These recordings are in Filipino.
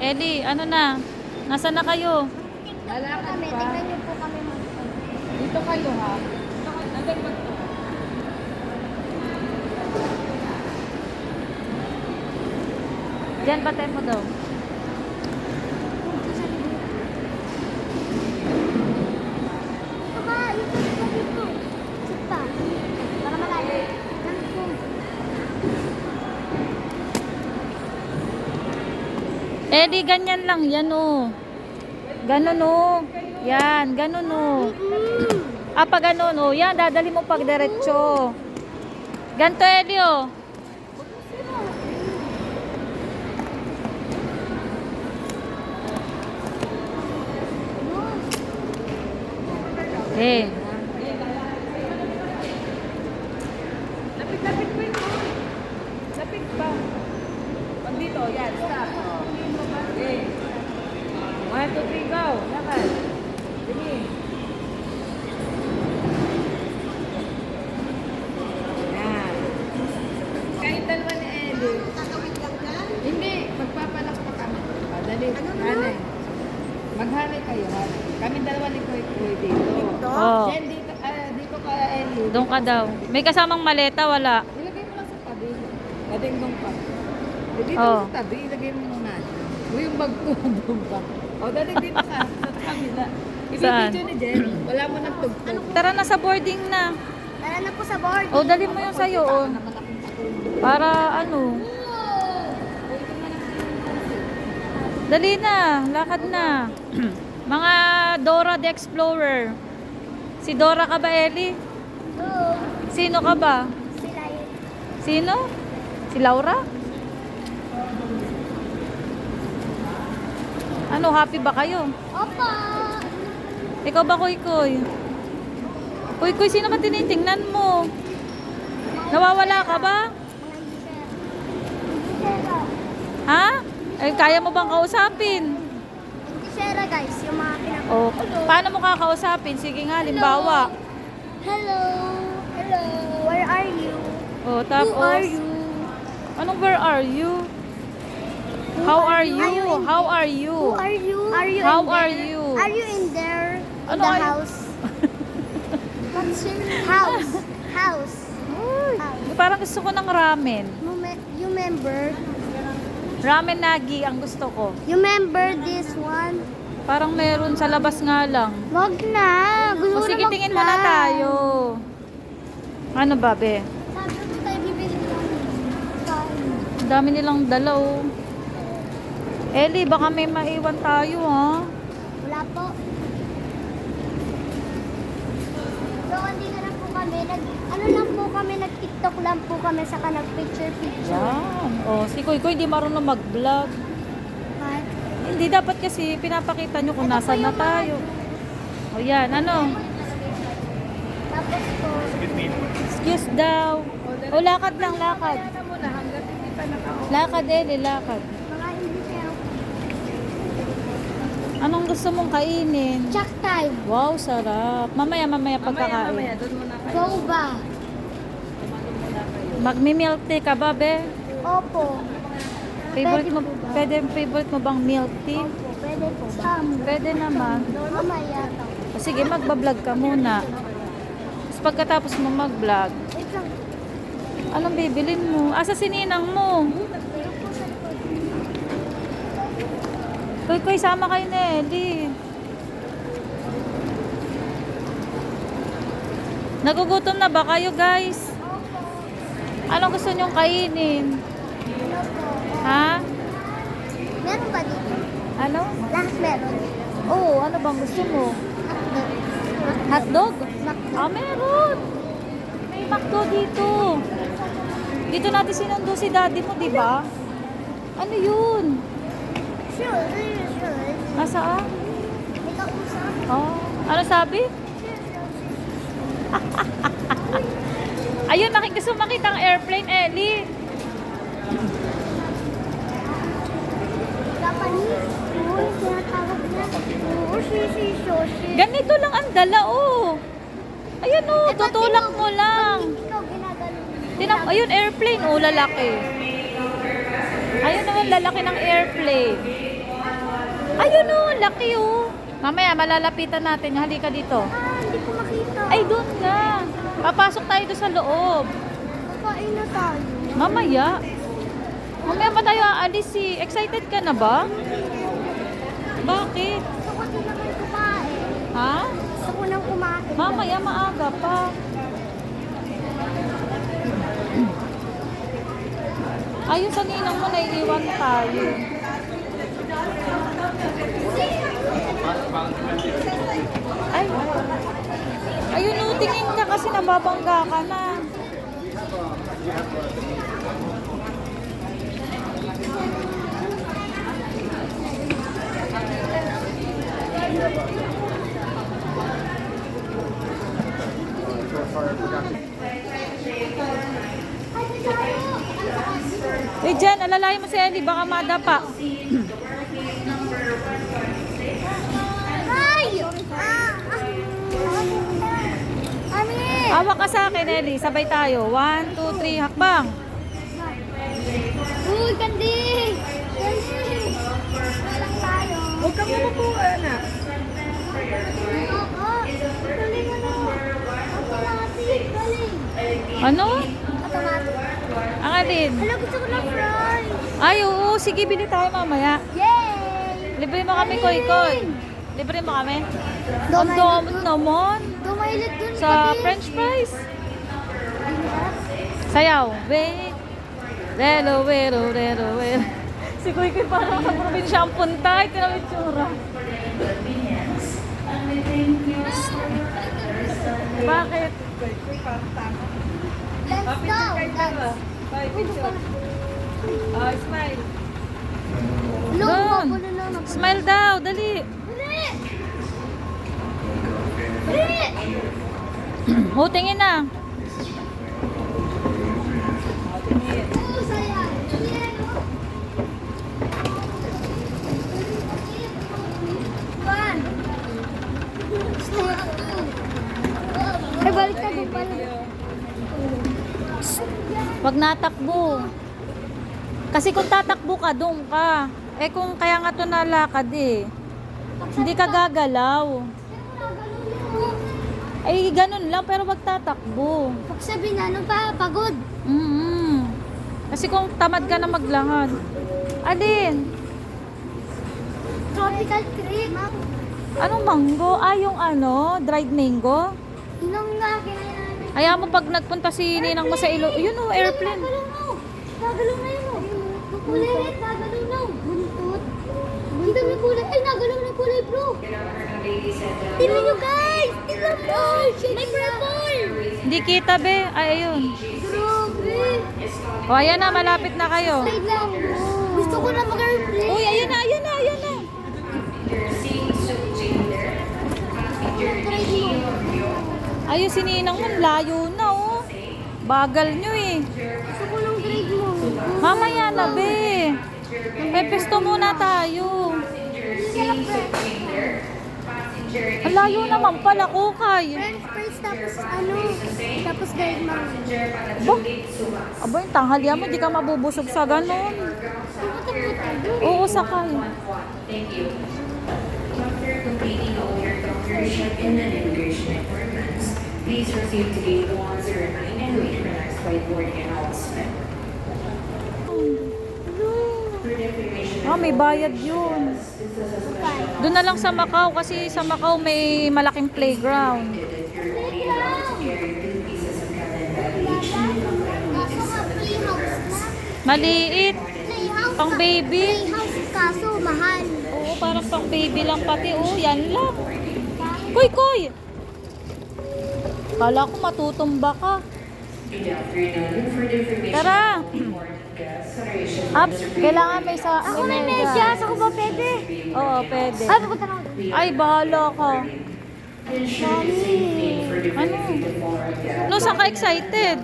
Ellie, ano na? Nasaan na kayo? Lalakad pa. Tingnan niyo po kami Dito kayo ha. Dito kayo. Nandun ba ito? Diyan, patay mo daw. Papa, ito dito. Sit pa. Para malalim. Ganun po. Ellie, ganyan lang. Yan o. Ganun o. Yan, ganun o. Ah, pa ganun o. Yan, dadali mo pag diretso. Ganto, Ellie o. Eh. Lapit ko ito. Lapit ba? Pag dito, yan. Stop. Okay. 1, 2, 3, go. Lakad. Sige. Yan. Kahit dalawa ni Ellie. Hindi. Magpapalakpak kami. Dali. Hanay. Maghanay kayo. Hanay. Kami dalawa ni Kuy dito. Oh. Jen, dito ka Ellie. Doon ka daw. May kasamang maleta, wala. Ilagay mo lang sa tabi. Dating doon pa. Dito Oh. sa tabi, ilagay mo muna. Yung bag ko doon pa. O, dating dito ka. Sa kabila. Saan? Ibibidyo ni Jen. Wala mo nagtugtog. Tara na sa boarding na. Tara na po sa board. O, dali mo yung sayo, o. Para ano. Dali na. Lakad na. Mga Dora the Explorer. Si Dora ka ba, Ellie? Oo. Sino ka ba? Sila yun. Sino? Si Laura? Ano, happy ba kayo? Opo. Ikaw ba, Kuy Kuy? Kuy Kuy, sino ba tinitingnan mo? Nawawala ka ba? Mga user. User. Ha? Ay, kaya mo bang kausapin? User guys, yung mga pinag- O, paano mo kakausapin? Sige nga, limbawa. Hello. Hello. Where are you? O, tapos, Who are you? anong where are you? Who How are you? you? How are you? Who are you? Are you How in are there? you? Are you in there? In Ano the are you? house? What's your house? House. House. Parang gusto ko ng ramen. You remember? Ramen nagi ang gusto ko. You remember this one? Parang meron sa labas nga lang. Wag na. O Gusto ko sige, na tingin muna mag-plan. tayo. Ano ba, be? Sabi mo tayo bibili ng Ang dami nilang dala, oh. Ellie, baka may maiwan tayo, ha? Wala po. So, hindi na lang po kami. Ano lang po kami, nag-tiktok lang po kami saka nag-picture-picture. Yan. O, si Kuy Kuy, di marunong mag-vlog. What? Hindi, dapat kasi pinapakita nyo kung Ito po nasan na yung mga- tayo. O, yan. Ano? Tapos po, Excuse daw. O, lakad lang, lakad. Kaya na muna hanggat hindi pa naka-off. Lakad, Ellie, lakad. mga hindi siya. Anong gusto mong kainin? Check time. Wow, sarap. Mamaya pagkakain. Mamaya. Doon muna kayo. Boba. Magmi-milk tea ka ba, be? Opo. Favorite mo, favorite mo bang milk tea? Opo, pwede po ba? Pwede naman. Mamaya. O, sige, magbablog ka muna. Tapos pagkatapos mo mag-vlog, Wait lang. anong bibilin mo? Asa sininang mo? Meron po sa likod. Kuy Kuy, sama kayo na, Ellie. Nagugutom na ba kayo, guys? Anong gusto nyong kainin? Ano po? Ha? Meron ba dito? Ano? Lahat meron. Oo, ano bang gusto mo? Hotdog. Hotdog? Ah, meron. May McDo dito. Dito natin sinundo si daddy mo, di ba? Ano yun? Sure, sure. Nasaan? May kausap. Oh, ano sabi? Ayun, gusto makita ang airplane, Ellie. Japanese. Uy, tinatawag na. Oo, Shoshi. Ganito lang ang dala, oh. Ayun, oh, tutulak mo lang. Ikaw ginagano. Ayun, airplane, oh, lalaki. Ayun naman, lalaki ng airplane. laki oh. Mamaya, malalapitan natin. Halika dito. Hindi ko makita. Ay, doon na. Papasok tayo doon sa loob. Kakain na tayo. Mamaya. Mamaya pa tayo aalis eh. Excited ka na ba? Bakit? Gusto ko din naman kumain. Ha? Gusto ko nang kumain. Mamaya, maaga pa. Ayun, sa ninang mo, naiiwan tayo. Ay, ayun o, tingin ka kasi nababangga ka na. Eh, Jen, alalayan mo si Ellie, baka madapa. Ay! Ami! Awa ka sa akin, Ellie. Sabay tayo. 1, 2, 3, hakbang. Uy, Kandi! Kandi! Walang tayo. Huwag ka mabuo, anak. Oo. Galing ano? Automatic. Galing. Ano? Automatic. Ang alin? Hala, gusto ko na fries. Ay, oo. Sige, bili tayo mamaya. Yay! Libre mo kami, Koy-Koy. Libre mo kami. Ang Dumailit domot dun. naman. Dumailit dun. Sa Kandi. french fries. Sayaw. Wait. Relo, wero, relo, wero. Si Koy-Koy parang sa probinsya ang punta. Ito na may tsura. Bakit? Let's go. Dance. Oh, smile. Look, Doon. magulo na naman. Smile daw. Dali. Dali! Dali! O, tingin na. Oh, saya. Yan, oh. One. Saya two. Ay, balik ka din pala. Wag natakbo. Kasi kung tatakbo ka, doon ka. Eh kung kaya nga to nalakad eh. Hindi ka gagalaw. Ay ganun lang pero wag tatakbo. Pag sabi na, ano pa, pagod. Kasi kung tamad ka na maglakad. Alin? Tropical cream. Anong mango? Ah, yung ano? Dried mango? Inong nga, kinain. Ayaw mo pag nagpunta si ninang mo sa ilo. Yun o, airplane. Nagalaw na. Nagalaw na yun. Kulay, nagalaw na. Buntut. Kita may kulay. Ay, nagalaw na kulay blue. Tignan nyo guys. Tignan mo. May purple. Hindi kita be. Ay, ayun. Grabe. O, ayan na. Malapit na kayo. Stay lang. Gusto ko na mag-airplane. Uy, ayun na, ayun na, ayun na. Ayun, si ninang mo. Layo na oh. Bagal nyo eh. Gusto ko ng grade mo. Mamaya na be. Pepesto muna tayo. Ang layo naman pala, Kukay. French fries tapos ano. Tapos grade mo. Aba, aba yung tanghalian mo, di ka mabubusog sa ganon. Pumunta mo tayo. Oo, sakay. After completing all your doctor check-in and immigration appointments, please proceed to gate 109 and wait for next flight boarding announcement. For the information Ah, may bayad yun. Doon na lang sa Macau kasi sa Macau may malaking playground. Kaso nga, playhouse na. Maliit. Playhouse Pang na. baby. Playhouse kaso mahal. Oo, parang pang baby lang pati. Oo, yan lang. Koy, koy! Kala ko matutumba ka. Good afternoon. For the information Tara! guests, sorry, Up, kailangan may sa... Ako may medyas. Ako ba pwede? Oo, pwede. Ay, pupunta na ako. Ay, bahala ka. ensure the safety for the Ano? benefit of all our guests. No, saan ka excited?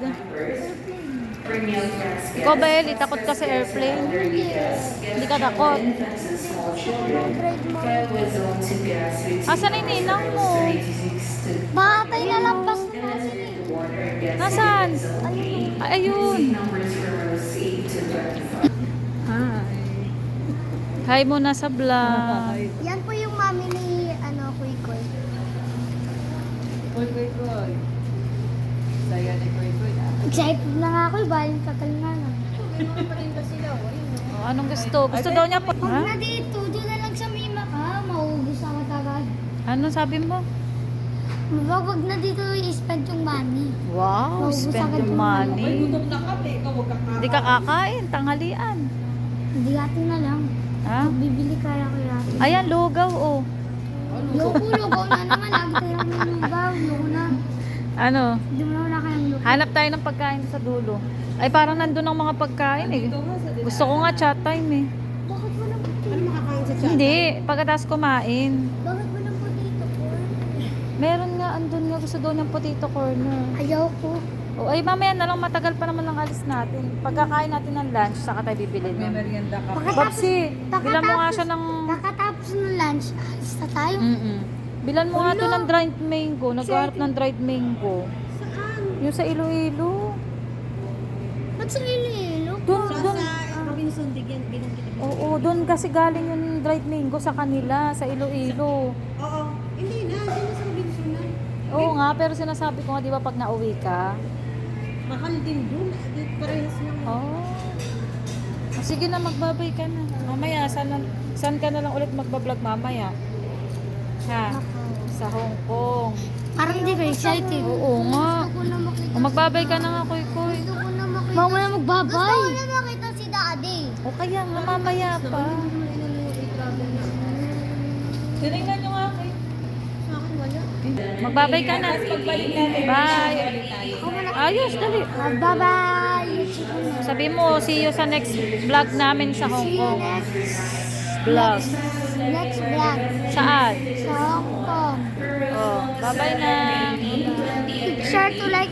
For meal guests, Ikaw ba, Eli? Takot ka sa airplane? elderly guests, Hindi ka takot. infants and small children, file with zone 2 guests with Asan yung ninang mo? 36 to Bakit na lampas na natin eh. water guests. Nasaan? Ay, ayun. Numbers from rows 8 to 25. Hi. Hi muna sa vlog. Yan po yung mami ni, Kuy Kuy. Koy. Saya ni Koy. Excited na nga ako, baling tagal nga na. Oh, anong gusto? Gusto daw niya po. Huwag Ha? na dito, doon na lang sa Mima ka. Mauubos ako tagad. Ano sabi mo? Wag na dito i-spend yung money. Wow, Maubos spend agad your yung money. na kami, ikaw huwag kang Hindi ka kakain, tanghalian. Hindi hati na lang. Ha? Bibili kaya ko yati. Ayan, lugaw oh. Lugaw na naman. Lagi tayo ng lugaw. Loko na. Ano? Hindi mo na kayang lugaw. Hanap tayo ng pagkain sa dulo. Ay, parang nandun ang mga pagkain eh. Gusto ko nga chat time eh. Bakit mo lang po dito? Ano makakain sa chat? Hindi, pagkatapos kumain. Bakit mo lang po dito po? Meron nga, andun nga gusto daw ng potato corner. Ayaw ko. O ay mamaya na lang, matagal pa naman ang alis natin. Pagkakain natin ng lunch, saka tayo bibili May nun. merienda ka. Babsi, bilan mo nga siya ng... Nakatapos ng lunch, alis na tayo. Bilan mo nga to ng dried mango. Naghahanap ng dried mango. Saan? Yung sa Iloilo. Ba't sa Iloilo? Doon. Robinson, bigyan kita. Oo, doon kasi galing yung dried mango sa kanila, sa Iloilo. Oo. Hindi na. Hindi na sa Robinson na. Oo nga, pero sinasabi ko nga, di ba, pag nauwi ka? Mahal din dun. Parehas lang. Oh. Sige na, magbabay ka na. Mamaya, saan ka na lang ulit magbablog mamaya? Ha? Sa Hong Kong. Parang hindi ka excited. Oo nga. Gusto ko na makita. O, magbabay ka na nga, Koy. Gusto ko na makita. Mama na magbabay. Gusto ko na makita si Daddy. O kaya nga, mamaya pa. Tinignan nyo nga, Koy. Sa akin wala. Magbabay ka na. Bye. Ayos, dali. Bye-bye. Sabi mo, see you sa next vlog namin sa Hong See you Kong. next Vlog. next vlog. Saan? Sa Hong Kong. Oh, bye-bye na. Share to like